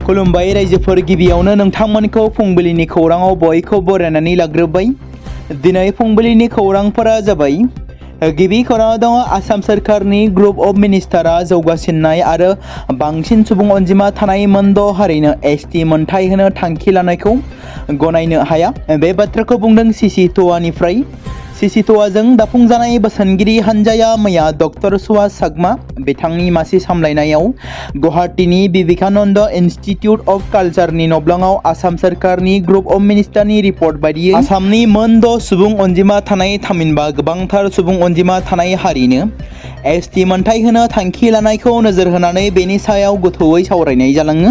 खुलुमबाय रायजोफोर, गिबियावनो नोंथांमोनखौ फुंबिलिनि खौराङाव बयखौबो बरायनानै लाग्रोबाय। दिनै फुंबिलिनि खौरांफोरा जाबाय। गिबि खौराङाव दङ आसाम सोरखारनि ग्रुप अफ मिनिस्टारा जौगासिननाय आरो बांसिन सुबुं अनजिमा थानाय मोनद' हारिनो एसटि मोनथाय होनो थांखि लानायखौ गनायनो हाया। बे बाथ्राखौ बुंदों सिसिट'वानिफ्राय। सिसिट'वाजों दाफुंजानाय बोसोनगिरि हान्जाया मैया डक्टर सुभाष चाकमा बिथांनि मासि सामलायनायाव गुवाहाटीनि विवेकानन्द इन्स्टिट्युट अफ कालचारनि नब्लाङाव आसाम सोरखारनि ग्रुप अफ मिनिस्टारनि रिपर्ट बायदियै आसामनि मोन द' सुबुं अनजिमा थानाय थामहिनबा गोबांथार सुबुं अनजिमा थानाय हारिनो एसटि मोनथाय होनो थांखि लानायखौ नोजोर होनानै बेनि सायाव गोथौयै सावरायनाय जालाङो।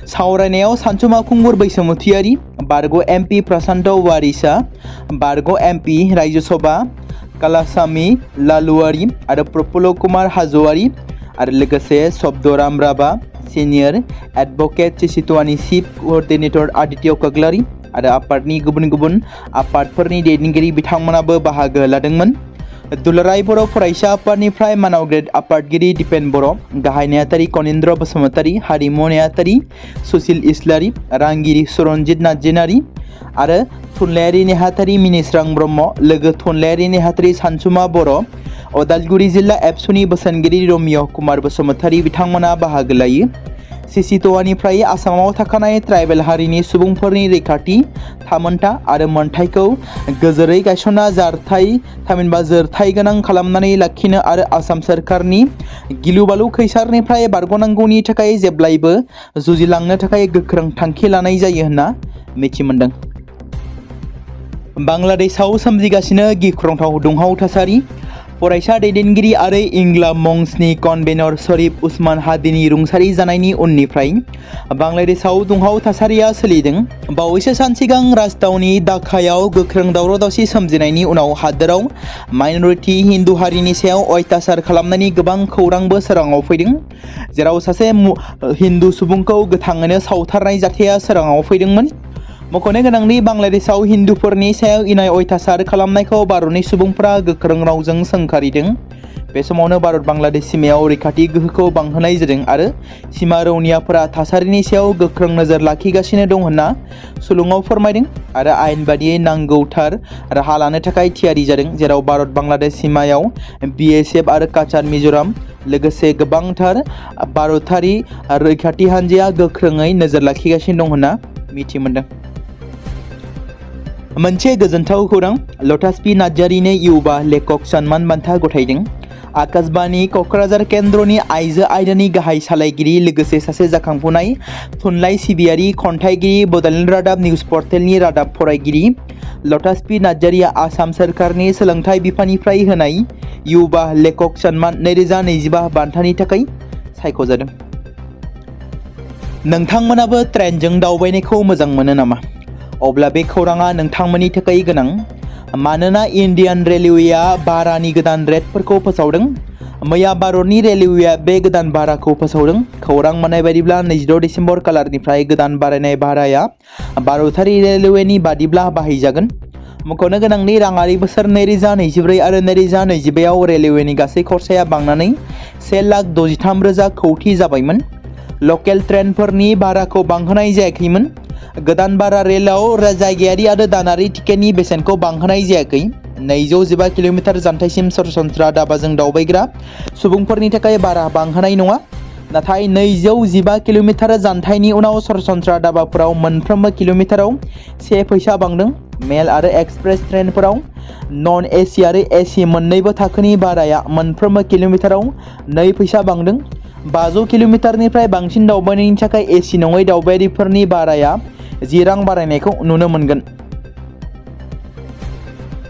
सावरायनायाव सानसुमा खुंगुर बैसोमुथियारि, बारग' एमपि प्रशान्त वारिसा, बारग' एमपि राज्यसभा कालासामी लालुवारि आरो प्रफुल्ल कुमार हाज'वारि आरो लोगोसे शब्दराम राभा, सिनियर एडभकेट सिसिट'वानि चिफ क'अर्डिनेटर आदित्य कग्लारि आरो आफादनि गुबुन गुबुन आफादफोरनि दैदेनगिरि बिथांमोनाबो बाहागो लादोंमोन। दुलाराय बर' फरायसा आफादनिफ्राय मानाव ग्रेड आफादगिरि दिपेन बर', गाहाय नेहाथारि कनिन्द्र बसुमतारी, हारिमु नेहाथारि सुसिल इस्लारि, रांगिरि सुरन्जित नार्जिनारि आरो थुनलाइयारि नेहाथारि मिनिस्रां ब्रह्म, लोगो थुनलाइयारि नेहाथारि सानसुमा बर', अदालगुरि जिल्ला एबसुनि बोसोनगिरि रमिय कुमार बसुमतारी बिथांमोना बाहागो लायो। सिसिट'वानिफ्राय आसामाव थाखानाय ट्राइबेल हारिनि सुबुंफोरनि रैखाथि, थामोनथा आरो मोनथायखौ गोजोरै गायसनना थामहिनबा जोरथाय गोनां खालामनानै लाखिनो आरो आसाम सोरखारनि गिलु-बालु खैसारनिफ्राय बारग'नांगौनि थाखाय जेब्लायबो जुजिलांनो थाखाय गोख्रों थांखि लानाय जायो होनना मिथिमोनदों। बांलादेशआव सोमजिगासिनो गिख्रंथाव दुंहाव थासारि। फरायसा दैदेनगिरि आरो इंला मंचनि कनभेनर शरीफ उस्मान हादीनि रुंसारि जानायनि उननिफ्राय बांलादेशआव दुंहाव थासारिया सोलिदों। बावैसो सान सिगां राजथावनि ढाकायाव गोख्रों दावराव-दावसि सोमजिनायनि उनाव हादोराव माइनरिटि हिन्दु हारिनि सायाव अयथासार खालामनायनि गोबां खौरांबो सोराङाव फैदों, जेराव सासे हिन्दु सुबुंखौ गोथाङैनो सावथारनाय जाथाया सोराङाव फैदोंमोन। मख'नो गोनांदि बांलादेशआव हिन्दुफोरनि सायाव इनाय अयथासार खालामनायखौ भारतनि सुबुंफोरा गोख्रों रावजों सोंखारिदों। बे समावनो भारत बांलादेश सिमायाव रैखाथि गोहोखौ बांहोनाय जादों आरो सिमा रौनियाफोरा थासारिनि सायाव गोख्रों नोजोर लाखिगासिनो दं होनना सुलुङाव फोरमायदों आरो आयेन बादियै नांगौथार राहा लानो थाखाय थियारि जादों, जेराव भारत बांलादेश सिमायाव BSF आरो काचार मिज'राम लोगोसे गोबांथार भारतारि रैखाथि हान्जाया गोख्रोङै नोजोर लाखिगासिनो दं होनना मिथिमोनदों। मोनसे गोजोनथाव खौरां, लटास पि नार्जारिनो युवा लेखक सन्मान बान्था गथायदों। आकाशबाणी क'क्राझार केन्द्रनि आइजो आयदानि गाहाय सालायगिरि लोगोसे सासे जाखांफुनाय थुनलाइ सिबियारि, खन्थाइगिरि, बड'लेण्ड रादाब निउज पर्टेलनि रादाब फरायगिरि लटास पि नार्जारिया आसाम सोरखारनि सोलोंथाइ बिफाननिफ्राय होनाय युवा लेखक सन्मान 2025 बान्थानि थाखाय सायख'जादों। नोंथांमोनाबो ट्रेनजों दावबायनायखौ मोजां मोनो नामा? अब्ला बे खौराङा नोंथांमोननि थाखाय गोनां, मानोना इन्डियान रेलवेआ भारानि गोदान रेटफोरखौ फोसावदों। मैया भारतनि रेलवेआ बे गोदान भाराखौ फोसावदों। खौरां मोननाय बायदिब्ला 26 दिसेम्बर खालारनिफ्राय गोदान बारायनाय भाराया भारतारि रेलवेनि बादिब्ला बाहायजागोन। मख'नो गोनांदि राङारि बोसोर 2024 आरो 2025 आव रेलवेनि गासै खरसाया बांनानै 1,63,000 कौटि जाबायमोन। लकेल ट्रेनफोरनि भाराखौ बांहोनाय जायाखैमोन। गोदान भारा रेलआव जायगायारि आरो दानारि टिकेटनि बेसेनखौ बांहोनाय जायाखै। 215 किल'मिटार जानथायसिम सरासनस्रा दाबाजों दावबायग्रा सुबुंफोरनि थाखाय भारा बांहोनाय नङा, नाथाय 215 किल'मिटार जानथायनि उनाव सरासनस्रा दाबाफोराव मोनफ्रोमबो किल'मिटाराव 1 फैसा बांदों। मेल आरो एक्सप्रेस ट्रेनफोराव नन एसि आरो एसि मोन्नैबो थाखोनि भाराया मोनफ्रोमबो किल'मिटाराव 2 फैसा बांदों। 500 किल'मिटारनिफ्राय बांसिन दावबायनायनि थाखाय एसि नङै दावबायारिफोरनि भाराया 10 रां बारायनायखौ नुनो मोनगोन।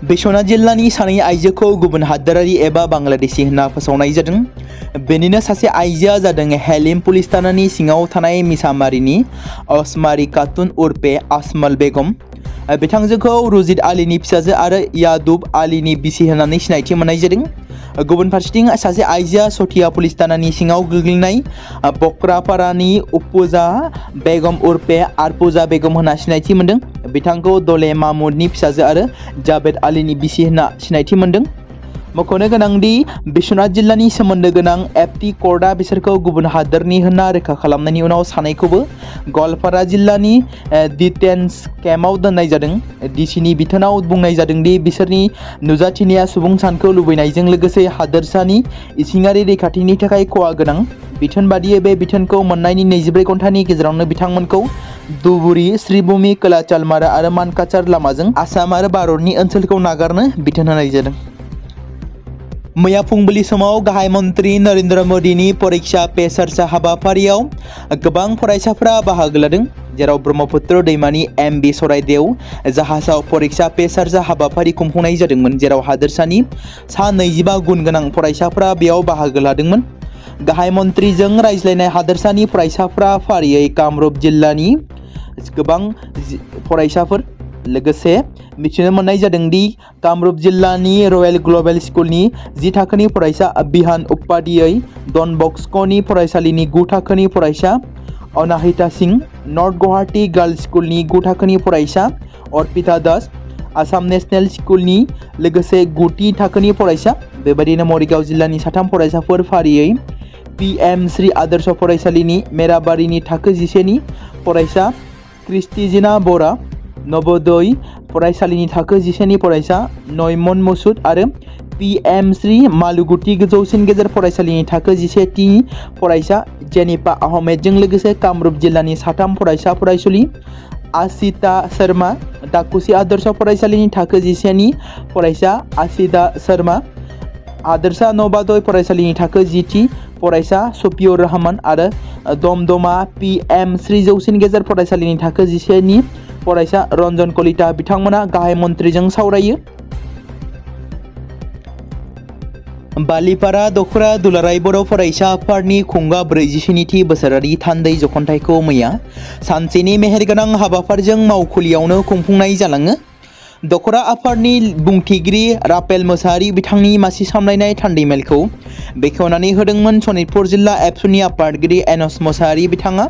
बिश्वनाथ जिल्लानि सानै आइजोखौ गुबुन हादोरारि एबा बांलादेशी होनना फोसावनाय जादों। बेनिनो सासे आइजोआ जादों हेलिम पुलिस थानानि सिङाव थानाय मिसामारिनि असमारी खातुन उर्फे आजमल बेगम। बिथांजोखौ रुजिद आलीनि फिसाजो आरो यादुब आलीनि बिसि होननानै सिनायथि मोननाय जादों। गुबुन फारसेथिं सासे आइजोआ सथिया पुलिस थानानि सिङाव गोग्लैनाय बक्रापारानि उपुजा बेगम उर्फे आरपुजा बेगम होनना सिनायथि मोनदों। बिथांखौ दले मामुदनि फिसाजो आरो जावेद आलीनि बिसि होनना सिनायथि मोनदों। मख'नो गोनांदि बिश्वनाथ जिल्लानि सोमोन्दो गोनां एफटी कर्टआ बिसोरखौ गुबुन हादोरनि होनना रोखा खालामनायनि उनाव सानैखौबो गवालपारा जिल्लानि डिटेन्स केम्पआव दोननाय जादों। डिसिनि बिथोनाव बुंनाय जादों दि बिसोरनि नुजाथिनाया सुबुं सानखौ लुबैनायजों लोगोसे हादोरसानि इसिङारि रैखाथिनि थाखाय खहा गोनां। बिथोन बादियै बे बिथोनखौ मोननायनि 24 घन्टानि गेजेरावनो बिथांमोनखौ धुबुरी, श्रीभूमि, कोलाचालमारा आरो मानकाचार लामाजों आसाम आरो भारतनि ओनसोलखौ नागारनो बिथोन होनाय जादों। मैया फुंबिलि समाव गाहाय मन्त्रि नरेन्द्र मोदीनि परीक्षा पे चर्चा हाबाफारियाव गोबां फरायसाफोरा बाहागो लादों, जेराव ब्रह्मपुत्र दैमानि MV सराइदेव जाहाजाव परीक्षा पे चर्चा हाबाफारि खुंफुंनाय जादोंमोन, जेराव हादोरसानि सा 25 गुन गोनां फरायसाफोरा बेयाव बाहागो लादोंमोन। गाहाय मन्त्रिजों रायज्लायनाय हादोरसानि फरायसाफोरा फारियै कामरुप जिल्लानि गोबां फरायसाफोर, लोगोसे मिथिनो मोननाय जादों दि कामरुप जिल्लानि रयेल ग्लबेल स्कुलनि 10 थाखोनि फरायसा बिहान उपाध्याय, डन बस्क'नि फरायसालिनि 9 थाखोनि फरायसा अनाहिता सिंह, नर्थ गुवाहाटी गार्लस स्कुलनि 9 थाखोनि फरायसा अर्पिता दास, आसाम नेशनेल स्कुलनि लोगोसे 9 थाखोनि फरायसा, बेबायदिनो मरिगाव जिल्लानि 3 फरायसाफोर फारियै PM श्री आदर्श फरायसालिनि मेराबारिनि थाखो 11 नि फरायसा क्रिस्टिजिना बरा, नवोदय फरायसालिनि थाखो 11 नि फरायसा नयमन मुसुद आरो PM श्री मालुगुटी गोजौसिन गेजेर फरायसालिनि थाखो 11 नि फरायसा जेनिफा आहमेदजों लोगोसे कामरुप जिल्लानि 3 फरायसा फरायसुलि आसिता शर्मा, डाकुसी आदर्श फरायसालिनि थाखो 11 नि फरायसा आसिदा शर्मा, आदर्शा नवोदय फरायसालिनि थाखो 10 फरायसा सफियुर रहमान आरो दमदमा PM श्री जौसिन गेजेर फरायसालिनि थाखो 11 नि फरायसा रन्जन कलिता बिथांमोना गाहाय मन्त्रिजों सावरायो। बालिपारा दखरा दुलाराय बर' फरायसा आफादनि खुंगा 44थि बोसोरारि थान्दै जखन्थाइखौ मैया सानसेनि मेहेरगोनां हाबाफारिजों मावखुलियावनो खुंफुंनाय जालाङो। दखरा आफादनि बुंथिगिरि राफेल मोसाहारि बिथांनि मासि सामलायनाय थान्दै मेलखौ बेखेवनानै होदोंमोन। सनितपुर जिल्ला एबसुनि आफादगिरि एनस मोसाहारि बिथाङा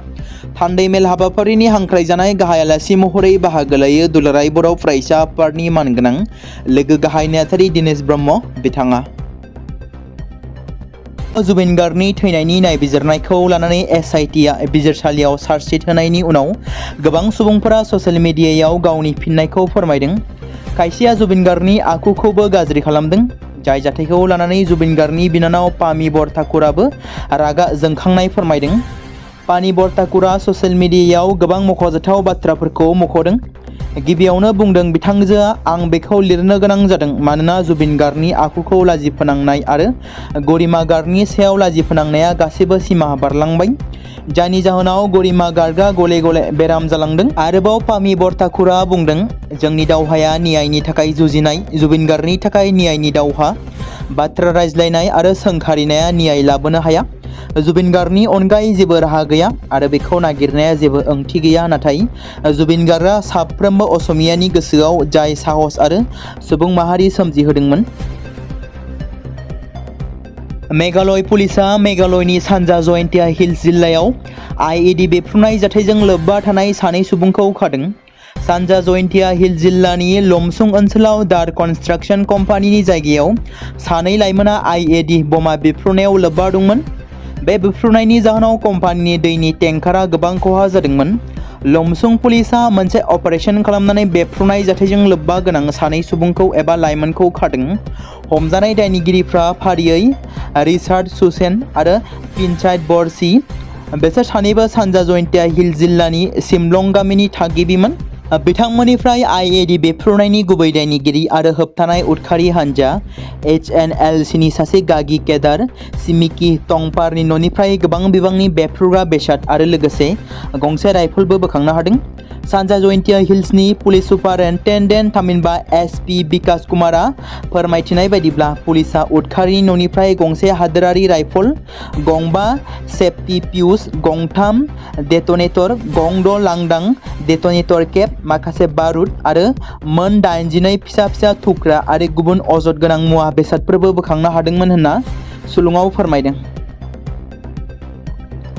थान्दै मेल हाबाफारिनि हांख्रायजानाय गाहाय आलासि महरै बाहागो लायो। दुलाराय बर' फरायसा आफादनि मानगोनां लोगो गाहाय नेहाथारि दिनेश ब्रह्म बिथाङा जुबिन गार्गनि थैनायनि नायबिजिरनायखौ लानानै SITआ बिजिरसालियाव चार्जशीट होनायनि उनाव गोबां सुबुंफोरा ससियेल मिडियायाव गावनि फिननायखौ फोरमायदों। खायसेया जुबिन गार्गनि आखुखौबो गाज्रि खालामदों। जाय जाथायखौ लानानै जुबिन गार्गनि बिनानाव पामी बर ठाकुराबो रागा जोंखांनाय फोरमायदों। पानी बर ठाकुरा ससियेल मिडियायाव गोबां मख'जाथाव बाथ्राफोरखौ मख'दों। गिबियावनो बुंदों बिथांजोआ आं बेखौ लिरनो गोनां जादों मानोना जुबिन गार्गनि आखुखौ लाजिफोनांनाय आरो गरिमा गार्गनि सायाव लाजिफोनांनाया गासैबो सिमा बारलांबाय, जायनि जाहोनाव गरिमा गार्गआ गले गले बेराम जालांदों। आरोबाव पामी बर ठाकुरा बुंदों जोंनि दावहाया न्यायनि थाखाय जुजिनाय, जुबिन गार्गनि थाखाय न्यायनि दावहा। बाथ्रा रायज्लायनाय आरो सोंखारिनाया न्याय लाबोनो हाया। जुबिन गार्गनि अनगायै जेबो राहा गैया आरो बेखौ नागिरनाया जेबो ओंथि गैया। नाथाय जुबिन गार्गआ साफ्रोमबो असमियानि गोसोआव जाय साहस आरो सुबुं माहारि सोमजिहोदोंमोन। मेघालय पुलिसआ मेघालयनि सानजा जयन्तिया हिल्स जिल्लायाव IED बेफ्रुनाय जाथायजों लोब्बा थानाय 2 सुबुंखौ खादों। सानजा जयन्तिया हिल्स जिल्लानि लमसुं ओनसोलाव दार कन्स्ट्राक्शन कम्पानिनि जायगायाव 2 लाइमोना IED बमा बेफ्रुनायाव लोब्बा दंमोन। बे बेफ्रुनायनि जाहोनाव कम्पानिनि दैनि टेंकारा गोबां खहा जादोंमोन। लमसुं पुलिसआ मोनसे अपारेशन खालामनानै बेफ्रुनाय जाथायजों लोब्बा गोनां 2 सुबुंखौ एबा लाइमोनखौ खादों। हमजानाय दायनिगिरिफ्रा फारियै रिचार्ड सुसेन आरो पिनचाइट बरसी। बिसोर 2बो सानजा जयन्तिया हिल्स जिल्लानि सिमलं गामिनि थागिबिमोन। बिथांमोननिफ्राय IED बेफ्रुनायनि गुबै दायनिगिरि आरो होबथानाय उदखारि हानजा HNLCनि सासे गागि केदार सिमिकी टंपारनि न'निफ्राय गोबां बिबांनि बेफ्रुग्रा बेसाद आरो लोगोसे गंसे राइफलबो बोखांनो हादों। सानजा जयन्तिया हिल्सनि पुलिस सुपारिनटेन्डेन्ट थामहिनबा SP बिकास कुमारा फोरमायथिनाय बायदिब्ला पुलिसआ उदखारिनि न'निफ्राय गंसे हादोरारि राइफल, 5 सेफ्टि फ्यूज, 3 डेटोनेटर, 6 लांदां डेटोनेटर केप, माखासे बारुद आरो मोन 82 फिसा थुख्रा आरो गुबुन अजद गोनां मुवा बेसादफोरबो बोखांनो हादोंमोन होनना सुलुङाव फोरमायदों।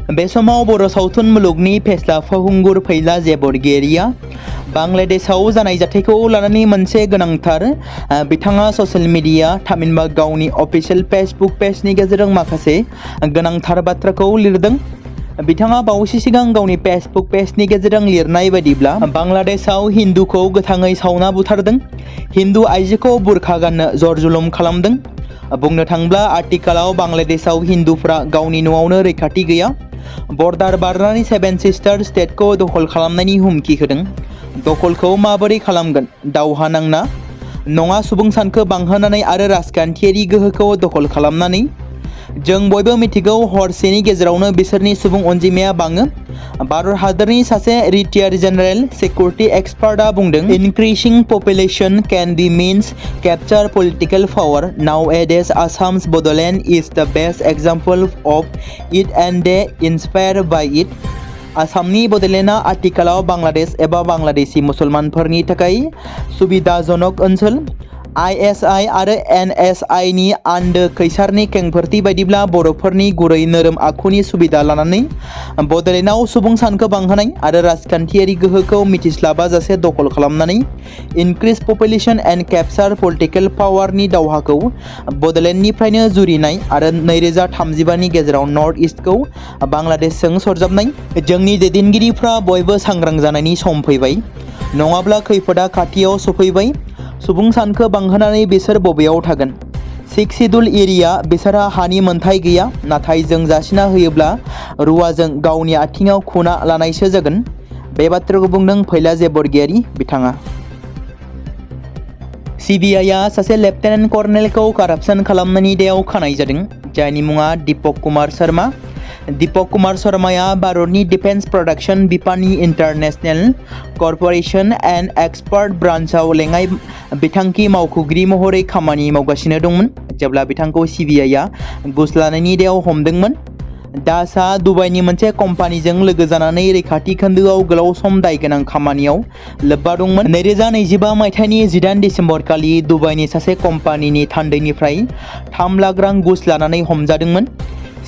बे समाव बर' सावथुन मुलुगनि फेस्ला फावखुंगुर फैला जे बरगयारिया बांलादेशआव जानाय जाथायखौ लानानै मोनसे गोनांथार बिथाङा ससियेल मिडिया थामहिनबा गावनि अफिशियेल फेसबुक पेजनि गेजेरजों माखासे गोनांथार बाथ्राखौ लिरदों। बिथाङा बावैसो सिगां गावनि फेसबुक पेजनि गेजेरजों लिरनाय बायदिब्ला बांलादेशआव हिन्दुखौ गोथाङै सावना बुथारदों, हिन्दु आइजोखौ बुरखा गाननो जर जुलुम खालामदों। बुंनो थाङोब्ला आथिखालाव बांलादेशआव हिन्दुफ्रा गावनि न'आवनो रैखाथि गैया। बर्डार बारनानै सेभेन सिस्टार स्टेटखौ दखल खालामनायनि हुमखि होदों। दखलखौ माबोरै खालामगोन? दावहा नांना नङा, सुबुं सानखो बांहोनानै आरो राजखान्थियारि गोहोखौ दखल खालामनानै। जों बयबो मिथिगौ हरसेनि गेजेरावनो बिसोरनि सुबुं अनजिमाया बाङो। भारत हादरनि सासे रिटायार्ड जेनेरेल सिकिउरिटि एक्सपार्टआ बुंदों, increasing population can be means capture political power. Nowadays Assam's Bodoland is the best example of it and they inspired by it. आसामनि बड'लेण्डआ आथिखालाव बांलादेश एबा बांलादेशी मुसलमानफोरनि थाखाय सुबिदाजनक ओनसोल। ISI आरो NSI नि आन्दो खैसारनि खेंफोरथि बायदिब्ला बर'फोरनि गुरै नोरोम आखुनि सुबिदा लानानै बड'लेण्डआव सुबुं सानखो बांहोनाय आरो राजखान्थियारि गोहोखौ मिथिस्लाबाजासे दखल खालामनानै इनक्रिज पपुलेशन एन्ड कैप्चार पलिटिकल पावारनि दावहाखौ बड'लेण्डनिफ्रायनो जुरिनाय आरो 2035 नि गेजेराव नर्थ इस्टखौ बांलादेशजों सरजाबनाय। जोंनि दैदेनगिरिफ्रा बयबो सांग्रां जानायनि सम फैबाय, नङाब्ला खैफोदा खाथियाव सफैबाय। सुबुं सानखो बांहोनानै बिसोर बबेयाव थागोन? 6 शिड्युल एरिया बिसोरहा हानि मोन्थाय गैया, नाथाय जों जासिना होयोब्ला रुवाजों गावनि आथिङाव खुना लानायसो जागोन। बे बाथ्राखौ बुंदों फैला जे बरगयारि बिथाङा। CBIआ सासे लेफ्टेनेन्ट कर्नेलखौ कारापसन खालामनायनि दायाव खानाय जादों, जायनि मुङा दीपक कुमार शर्मा। दीपक कुमार शर्माया भारतनि डिफेन्स प्रडाक्शन बिफाननि इन्टारनेशनेल कर्परेशन एन्ड एक्सपार्ट ब्रान्चआव लेङाइ बिथांखि मावख'गिरि महरै खामानि मावगासिनो दंमोन जेब्ला बिथांखौ CBIआ घुस लानायनि दायाव हमदोंमोन। दासआ दुबाइनि मोनसे कम्पानिजों लोगो जानानै रैखाथि खोन्दोआव गोलाव सम दायगोनां खामानियाव लोब्बा दंमोन। 2025 मायथाइनि 18 दिसेम्बर खालि दुबाइनि सासे कम्पानिनि थान्दैनिफ्राय 3 लाख रां घुस लानानै हमजादोंमोन।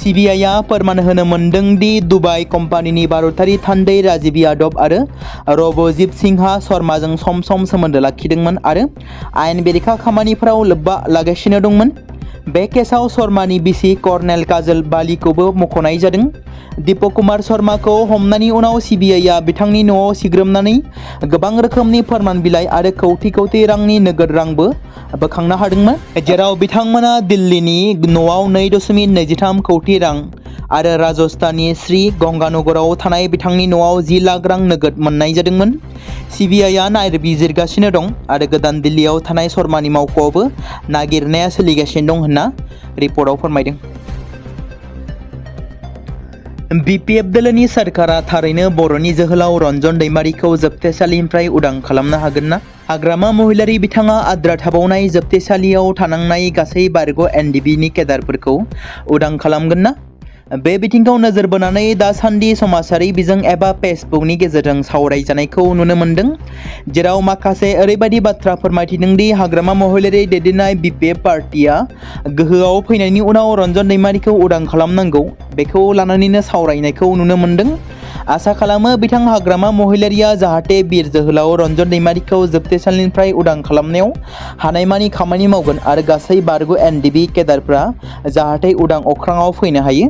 CBIआ फोरमान होनो मोन्दों दि दुबाइ कम्पानिनि भारतारि थान्दै राजीव यादव आरो रबजित सिंहआ शर्माजों सम सम सोमोन्दो लाखिदोंमोन आरो आयेन बेरेखा खामानिफोराव लोब्बा लागासिनो दंमोन। बे केसाव शर्मानि बिसि कर्नेल काजल बालीखौबो मख'नाय जादों। दीपक कुमार शर्माखौ हमनायनि उनाव CBIआ बिथांनि न'आव सिग्रोमनानै गोबां रोखोमनि फोरमान बिलाइ आरो कौटि रांनि नोगोद रांबो बोखांनो हादोंमोन, जेराव बिथांमोना दिल्लीनि न'आव 2.23 कौटि रां आरो राजस्थाननि श्री गंगानगराव थानाय बिथांनि न'आव 10 लाख रां नोगोद मोननाय जादोंमोन। CBIआ नायबिजिरगासिनो दं आरो गोदान दिल्लीयाव थानाय शर्मानि मावख'आवबो नागिरनाया सोलिगासिनो दं होनना रिपर्टआव फोरमायदों। BPF दोलोनि सरकारा थारैनो बर'नि जोहोलाव रन्जन दैमारिखौ जोबथेसालिनिफ्राय उदां खालामनो हागोन ना? हाग्रामा महिलारि बिथाङा आद्रा थाबावनाय जोबथेसालियाव थानांनाय गासै बारग' NDBनि केडारफोरखौ उदां खालामगोन ना? बे बिथिंखौ नोजोर बोनानै दासान्दि समाजारि बिजों एबा फेसबुकनि गेजेरजों सावरायजानायखौ नुनो मोन्दों, जेराव माखासे ओरैबायदि बाथ्रा फोरमायथिदों दि हाग्रामा महिलारि दैदेननाय BPF पार्टिया गोहोआव फैनायनि उनाव रन्जन दैमारिखौ उदां खालामनांगौ, बेखौ लानानैनो सावरायनायखौ नुनो मोन्दों। आसा खालामो बिथां हाग्रामा महिलारिया जाहाथे बिर जोहोलाव रन्जन दैमारिखौ जोबथेसालिनिफ्राय उदां खालामनायाव हानायमानि खामानि मावगोन आरो गासै बारग' NDB केडारफ्रा जाहाथे उदां अख्राङाव फैनो हायो।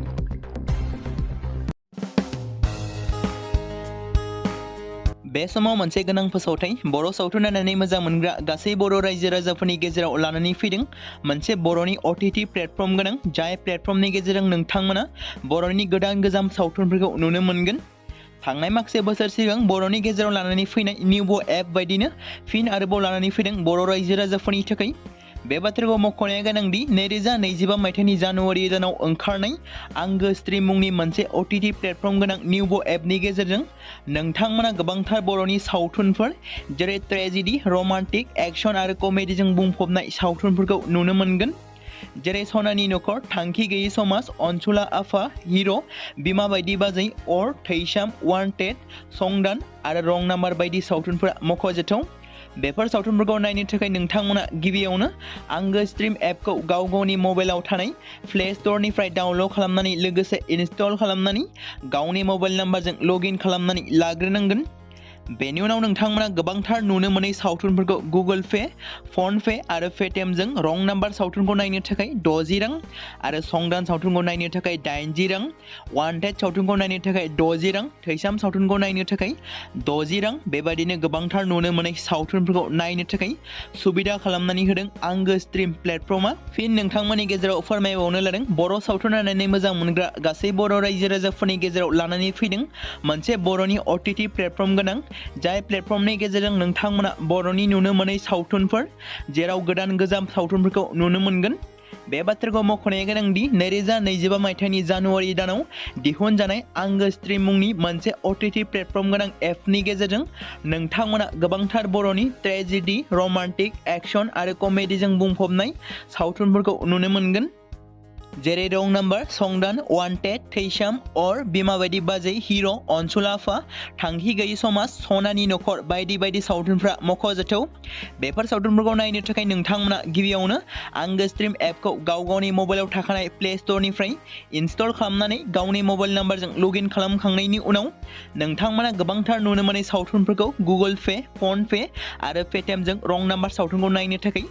बे समाव मोनसे गोनां फोसावथाय बर' सावथुन नायनानै मोजां मोनग्रा गासै बर' रायजो राजाफोरनि गेजेराव लानानै फैदों मोनसे बर'नि OTT प्लेटफर्म गोनां, जाय प्लेटफर्मनि गेजेरजों नोंथांमोना बर'नि गोदान गोजाम सावथुनफोरखौ नुनो मोनगोन। थांनाय माखासे बोसोर सिगां बर'नि गेजेराव लानानै फैनाय निउबो एप बायदिनो फिन आरोबाव लानानै फैदों बर' रायजो राजाफोरनि थाखाय। बे बाथ्राखौ मख'नाया गोनांदि 2025 मायथाइनि जानुवारि दानाव ओंखारनाय आंगो स्ट्रीम मुंनि मोनसे OTT प्लेटफर्म गोनां निउबो एपनि गेजेरजों नोंथांमोना गोबांथार बर'नि सावथुनफोर जेरै ट्रेजेडी, रमान्टिक, एक्शन आरो कमेडीजों बुंफबनाय सावथुनफोरखौ नुनो मोनगोन, जेरै सनानि नखर, थांखि गैयै समाज, अनसुला आफा, हिर', बिमा बायदि बाजै, अर, थैसाम, वान्टेड, संदान आरो रं नाम्बार बायदि सावथुनफोरा मख'जाथाव। बेफोर सावथुनफोरखौ नायनो थाखाय नोंथांमोना गिबियावनो आंगो स्ट्रिम एपखौ गावनि मबाइलाव थानाय प्ले स्ट'रनिफ्राय डाउनल'ड खालामनानै लोगोसे इनस्टल खालामनानै गावनि मबाइल नाम्बारजों लगइन खालामनानै लाग्रोनांगोन। बेनि उनाव नोंथांमोना गोबांथार नुनो मोनै सावथुनफोरखौ गुगोल पे, फन पे आरो पेटिएमजों रं नाम्बार सावथुनखौ नायनो थाखाय 60 रां आरो संदान सावथुनखौ नायनो थाखाय 80 रां, वान्टेड सावथुनखौ नायनो थाखाय 60 रां, थैसाम सावथुनखौ नायनो थाखाय 60 रां बेबायदिनो गोबांथार नुनो मोनै सावथुनफोरखौ नायनो थाखाय सुबिदा खालामनानै होदों आंगो स्ट्रिम प्लेटफर्मा। फिन नोंथांमोननि गेजेराव फोरमायबावनो लादों बर' सावथुन नायनानै मोजां मोनग्रा गासै बर' रायजो राजाफोरनि गेजेराव लानानै फैदों मोनसे बर'नि OTT प्लेटफर्म गोनां, जाय प्लेटफर्मनि गेजेरजों नोंथांमोना बर'नि नुनो मोनै सावथुनफोर जेराव गोदान गोजाम सावथुनफोरखौ नुनो मोनगोन। बे बाथ्राखौ मख'नाया गोनांदि 2025 मायथाइनि जानुवारि दानाव दिहुनजानाय आंगो स्ट्रिम मुंनि मोनसे OTT प्लेटफर्म गोनां एपनि गेजेरजों नोंथांमोना गोबांथार बर'नि ट्रेजेडि, रमान्टिक, एक्शन आरो कमेडिजों बुंफबनाय सावथुनफोरखौ नुनो मोनगोन। जेरै रं नाम्बार, संदान, वान्टेड, थैसाम, अर, बिमा बायदि बाजै, हिर', अनसुलाफा, थांखि गैयि समाज, सनानि नखर बायदि बायदि सावथुनफ्रा मख'जाथाव। बेफोर सावथुनफोरखौ नायनो थाखाय नोंथांमोना गिबियावनो आंगो स्ट्रिम एपखौ गावनि मबाइलाव थाखानाय प्ले स्ट'रनिफ्राय इनस्टल खालामनानै गावनि मबाइल नाम्बारजों लगइन खालामखांनायनि उनाव नोंथांमोना गोबांथार नुनो मोनै सावथुनफोरखौ गुगोल पे, फन पे आरो पेटिएमजों रं नाम्बार सावथुनखौ नायनो थाखाय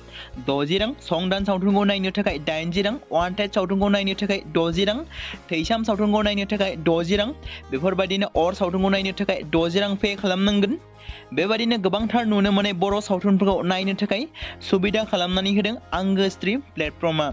60 रां, संदान सावथुनखौ नायनो थाखाय 80 रां, वान्टेड सावथुनखौ नायनो थाखाय 60 रां, थैसाम सावथुनखौ नायनो थाखाय 60 रां बेफोरबायदिनो अर सावथुनखौ नायनो थाखाय 60 रां पे खालामनांगोन। बेबायदिनो गोबांथार नुनो मोनै बर' सावथुनफोरखौ नायनो थाखाय सुबिदा खालामनानै होदों आंगो स्ट्रिम प्लेटफर्मा।